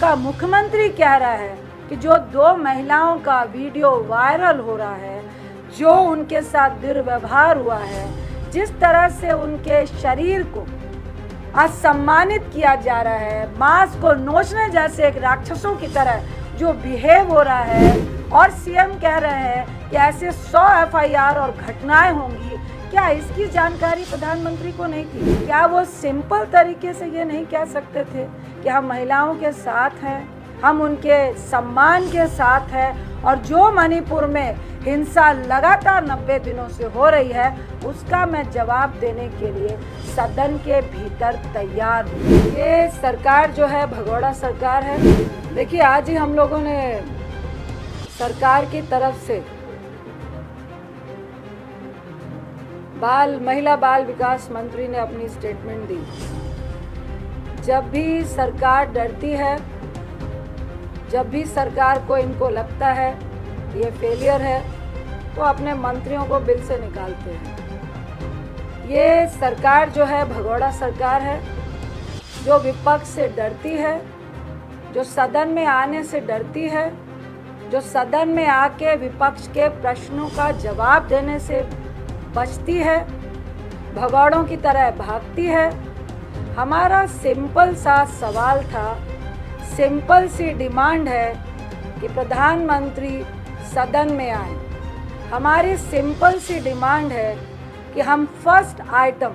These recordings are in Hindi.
का मुख्यमंत्री कह रहा है कि जो 2 महिलाओं का वीडियो वायरल हो रहा है, जो उनके साथ दुर्व्यवहार हुआ है, जिस तरह से उनके शरीर को असम्मानित किया जा रहा है, मांस को नोचने जैसे एक राक्षसों की तरह जो बिहेव हो रहा है, और सीएम कह रहे हैं कि ऐसे 100 एफआईआर और घटनाएं होंगी। क्या इसकी जानकारी प्रधानमंत्री को नहीं थी? क्या वो सिंपल तरीके से ये नहीं कह सकते थे कि हम महिलाओं के साथ हैं, हम उनके सम्मान के साथ हैं, और जो मणिपुर में हिंसा लगातार 90 दिनों से हो रही है उसका मैं जवाब देने के लिए सदन के भीतर तैयार हूँ। ये सरकार जो है भगोड़ा सरकार है। देखिए, आज ही हम लोगों ने सरकार की तरफ से महिला बाल विकास मंत्री ने अपनी स्टेटमेंट दी। जब भी सरकार डरती है, जब भी सरकार को इनको लगता है ये फेलियर है, तो अपने मंत्रियों को बिल से निकालते हैं। ये सरकार जो है भगोड़ा सरकार है, जो विपक्ष से डरती है, जो सदन में आने से डरती है, जो सदन में आके विपक्ष के प्रश्नों का जवाब देने से बचती है, भगौड़ों की तरह भागती है। हमारा सिंपल सा सवाल था, सिंपल सी डिमांड है कि प्रधानमंत्री सदन में आए। हमारी सिंपल सी डिमांड है कि हम फर्स्ट आइटम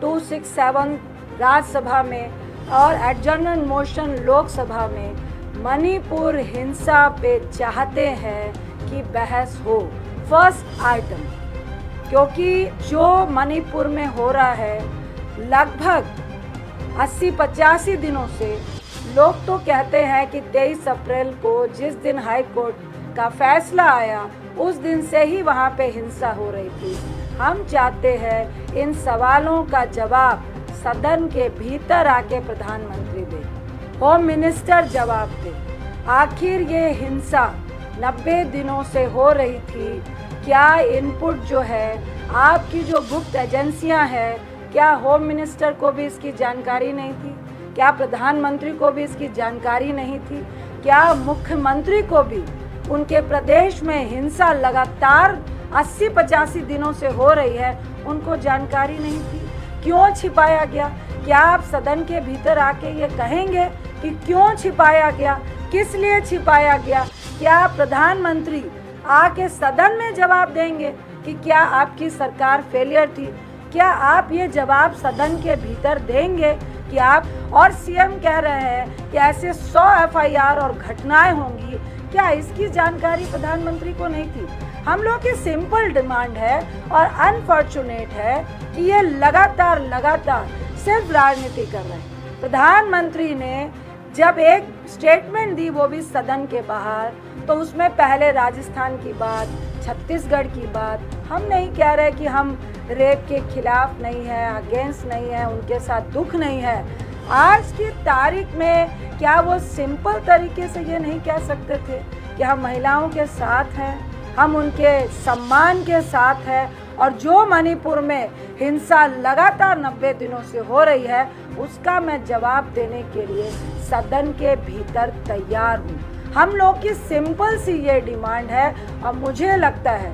267 राज्यसभा में और एडजर्नल मोशन लोकसभा में मणिपुर हिंसा पे चाहते हैं कि बहस हो। फर्स्ट आइटम, क्योंकि जो मणिपुर में हो रहा है लगभग 80-85 दिनों से, लोग तो कहते हैं कि 23 अप्रैल को जिस दिन हाई कोर्ट का फैसला आया उस दिन से ही वहाँ पे हिंसा हो रही थी। हम चाहते हैं इन सवालों का जवाब सदन के भीतर आके प्रधानमंत्री दे, होम मिनिस्टर जवाब दे। आखिर ये हिंसा 90 दिनों से हो रही थी, क्या इनपुट जो है आपकी जो गुप्त एजेंसियां हैं, क्या होम मिनिस्टर को भी इसकी जानकारी नहीं थी? क्या प्रधानमंत्री को भी इसकी जानकारी नहीं थी? क्या मुख्यमंत्री को भी उनके प्रदेश में हिंसा लगातार 80-85 दिनों से हो रही है, उनको जानकारी नहीं थी? क्यों छिपाया गया? क्या आप सदन के भीतर आके ये कहेंगे कि क्यों छिपाया गया, किस लिए छिपाया गया? क्या प्रधानमंत्री आके सदन में जवाब देंगे कि क्या आपकी सरकार फेलियर थी? क्या आप ये जवाब सदन के भीतर देंगे कि आप, और सीएम कह रहे हैं कि ऐसे 100 एफआईआर और घटनाएं होंगी। क्या इसकी जानकारी प्रधानमंत्री को नहीं थी? हम लोग की सिंपल डिमांड है और अनफॉर्चुनेट है कि ये लगातार सिर्फ राजनीति कर रहे हैं। प्रधानमंत्री ने जब एक स्टेटमेंट दी, वो भी सदन के बाहर, तो उसमें पहले राजस्थान की बात, छत्तीसगढ़ की बात। हम नहीं कह रहे कि हम रेप के खिलाफ नहीं है, अगेंस्ट नहीं है, उनके साथ दुख नहीं है। आज की तारीख में क्या वो सिंपल तरीके से ये नहीं कह सकते थे कि हम महिलाओं के साथ हैं, हम उनके सम्मान के साथ हैं, और जो मणिपुर में हिंसा लगातार 90 दिनों से हो रही है उसका मैं जवाब देने के लिए सदन के भीतर तैयार हूँ। हम लोग की सिंपल सी ये डिमांड है, और मुझे लगता है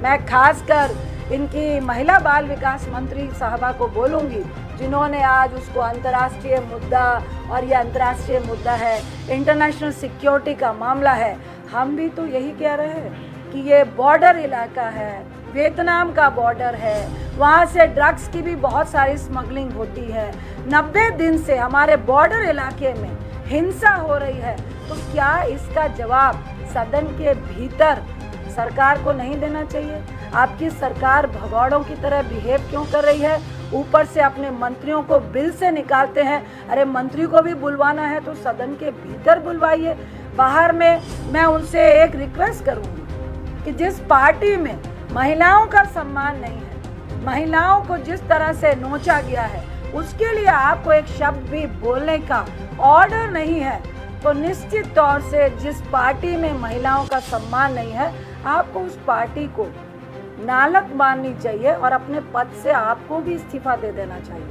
मैं खासकर इनकी महिला बाल विकास मंत्री साहबा को बोलूँगी, जिन्होंने आज उसको अंतर्राष्ट्रीय मुद्दा, और ये अंतर्राष्ट्रीय मुद्दा है, इंटरनेशनल सिक्योरिटी का मामला है। हम भी तो यही कह रहे हैं कि ये बॉर्डर इलाका है, वियतनाम का बॉर्डर है, वहाँ से ड्रग्स की भी बहुत सारी स्मगलिंग होती है। 90 दिन से हमारे बॉर्डर इलाके में हिंसा हो रही है, तो क्या इसका जवाब सदन के भीतर सरकार को नहीं देना चाहिए? आपकी सरकार भगौड़ों की तरह बिहेव क्यों कर रही है? ऊपर से अपने मंत्रियों को बिल से निकालते हैं। अरे मंत्री को भी बुलवाना है तो सदन के भीतर बुलवाइए। बाहर में मैं उनसे एक रिक्वेस्ट करूँगी कि जिस पार्टी में महिलाओं का सम्मान नहीं है, महिलाओं को जिस तरह से नोचा गया है, उसके लिए आपको एक शब्द भी बोलने का ऑर्डर नहीं है, तो निश्चित तौर से जिस पार्टी में महिलाओं का सम्मान नहीं है, आपको उस पार्टी को नालक माननी चाहिए और अपने पद से आपको भी इस्तीफा दे देना चाहिए।